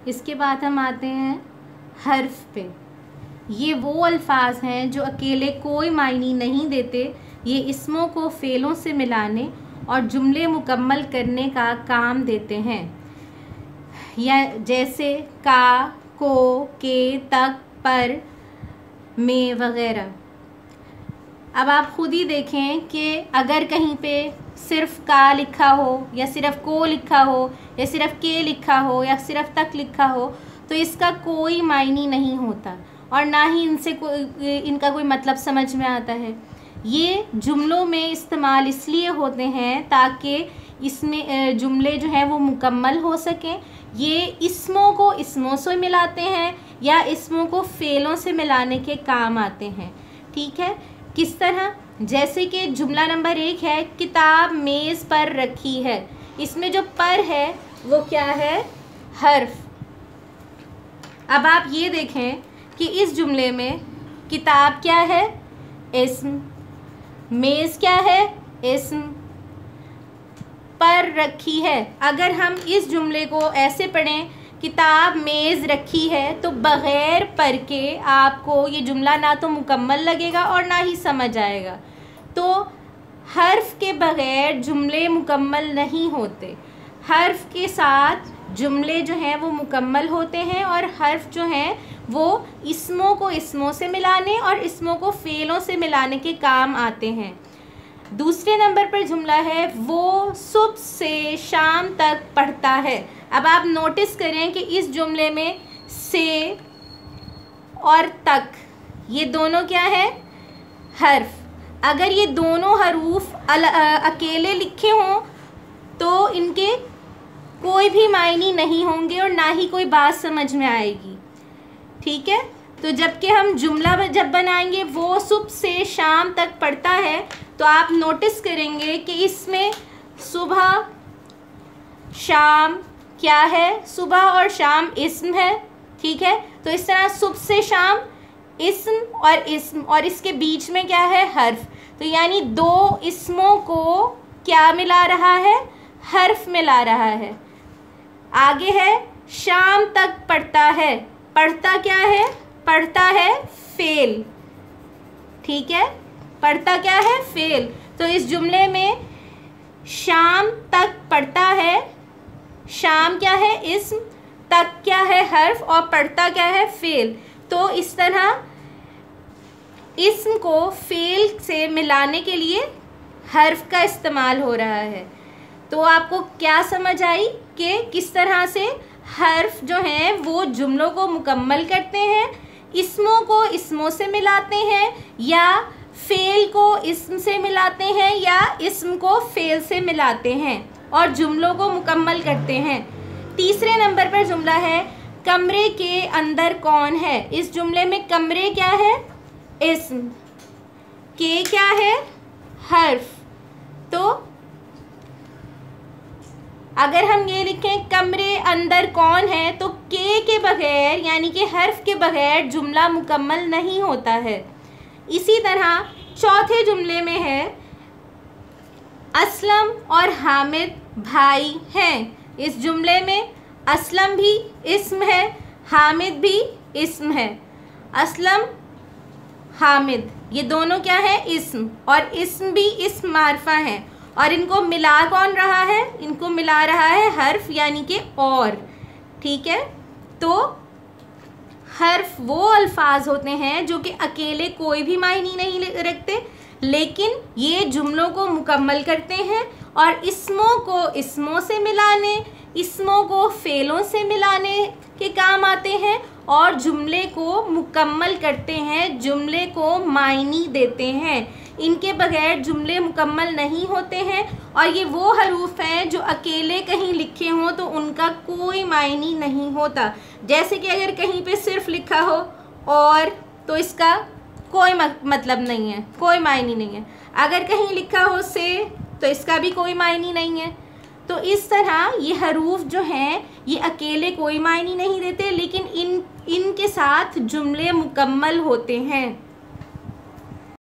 इसके बाद हम आते हैं हर्फ पे। ये वो अल्फाज हैं जो अकेले कोई मायने नहीं देते, ये इसमों को फ़ेलों से मिलाने और जुमले मुकम्मल करने का काम देते हैं, या जैसे का, को, के, तक, पर, में वग़ैरह। अब आप खुद ही देखें कि अगर कहीं पे सिर्फ़ का लिखा हो, या सिर्फ़ को लिखा हो, या सिर्फ़ के लिखा हो, या सिर्फ़ तक लिखा हो, तो इसका कोई मायने नहीं होता और ना ही इनका कोई मतलब समझ में आता है। ये जुमलों में इस्तेमाल इसलिए होते हैं ताकि इसमें जुमले जो हैं वो मुकम्मल हो सकें। ये इसमों को इसमों से मिलाते हैं या इसमों को फ़ेलों से मिलाने के काम आते हैं। ठीक है, किस तरह? जैसे कि जुमला नंबर 1 है, किताब मेज़ पर रखी है। इसमें जो पर है वो क्या है? हर्फ। अब आप ये देखें कि इस जुमले में किताब क्या है? इस्म। मेज़ क्या है? इस्म। पर रखी है। अगर हम इस जुमले को ऐसे पढ़ें, किताब मेज़ रखी है, तो बग़ैर पर के आपको ये जुमला ना तो मुकम्मल लगेगा और ना ही समझ आएगा। तो हर्फ के बग़ैर जुमले मुकम्मल नहीं होते। हर्फ के साथ जुमले जो हैं वो मुकम्मल होते हैं और हर्फ जो हैं वो इसमों को इसमों से मिलाने और इसमों को फ़ेलों से मिलाने के काम आते हैं। दूसरे नंबर पर जुमला है, वो सुबह से शाम तक पढ़ता है। अब आप नोटिस करें कि इस जुमले में से और तक, ये दोनों क्या है? हर्फ। अगर ये दोनों हरूफ अकेले लिखे हों तो इनके कोई भी मायने नहीं होंगे और ना ही कोई बात समझ में आएगी। ठीक है, तो जबकि हम जुमला जब बनाएंगे वो सुबह से शाम तक पढ़ता है, तो आप नोटिस करेंगे कि इसमें सुबह शाम क्या है? सुबह और शाम इस्म है। ठीक है, तो इस तरह सुबह से शाम इस्म और इसके बीच में क्या है? हर्फ। तो यानी दो इस्मों को क्या मिला रहा है? हर्फ मिला रहा है। आगे है, शाम तक पढ़ता है। पढ़ता क्या है? पढ़ता है फ़ेल। ठीक है, पढ़ता क्या है? फ़ेल। तो इस जुमले में शाम तक पढ़ता है, शाम क्या है? इस्म, तक क्या है? हर्फ, और पढ़ता क्या है? फ़ेल। तो इस तरह इस्म को फ़ेल से मिलाने के लिए हर्फ का इस्तेमाल हो रहा है। तो आपको क्या समझ आई कि किस तरह से हर्फ जो हैं वो जुमलों को मुकम्मल करते हैं, इसमों को इसमों से मिलाते हैं, या फ़ेल को इस्म से मिलाते हैं, या इस्म को फ़ेल से मिलाते हैं और जुमलों को मुकम्मल करते हैं। तीसरे नंबर पर जुमला है, कमरे के अंदर कौन है। इस जुमले में कमरे क्या है? इस्म। के क्या है? हर्फ। तो अगर हम ये लिखें कमरे अंदर कौन है, तो के बगैर यानी कि हर्फ के बगैर जुमला मुकम्मल नहीं होता है। इसी तरह चौथे जुमले में है, असलम और हामिद भाई हैं। इस जुमले में असलम भी इस्म है, हामिद भी इस्म है। असलम, हामिद, ये दोनों क्या है? इस्म, और इस्म भी इस्म मारफा हैं, और इनको मिला कौन रहा है? इनको मिला रहा है हर्फ यानी कि और। ठीक है, तो हर्फ वो अल्फाज होते हैं जो कि अकेले कोई भी मायने नहीं रखते, लेकिन ये जुमलों को मुकम्मल करते हैं और इसमों को इसमों से मिलाने, इसमों को फ़ेलों से मिलाने के काम आते हैं और जुमले को मुकम्मल करते हैं, जुमले को मायने देते हैं। इनके बगैर जुमले मुकम्मल नहीं होते हैं और ये वो हरूफ हैं जो अकेले कहीं लिखे हों तो उनका कोई मायने नहीं होता। जैसे कि अगर कहीं पे सिर्फ लिखा हो और, तो इसका कोई मतलब नहीं है, कोई मायने नहीं है। अगर कहीं लिखा हो से, तो इसका भी कोई मायने नहीं है। तो इस तरह ये हरूफ जो हैं ये अकेले कोई मायने नहीं देते, लेकिन इनके साथ जुमले मुकम्मल होते हैं।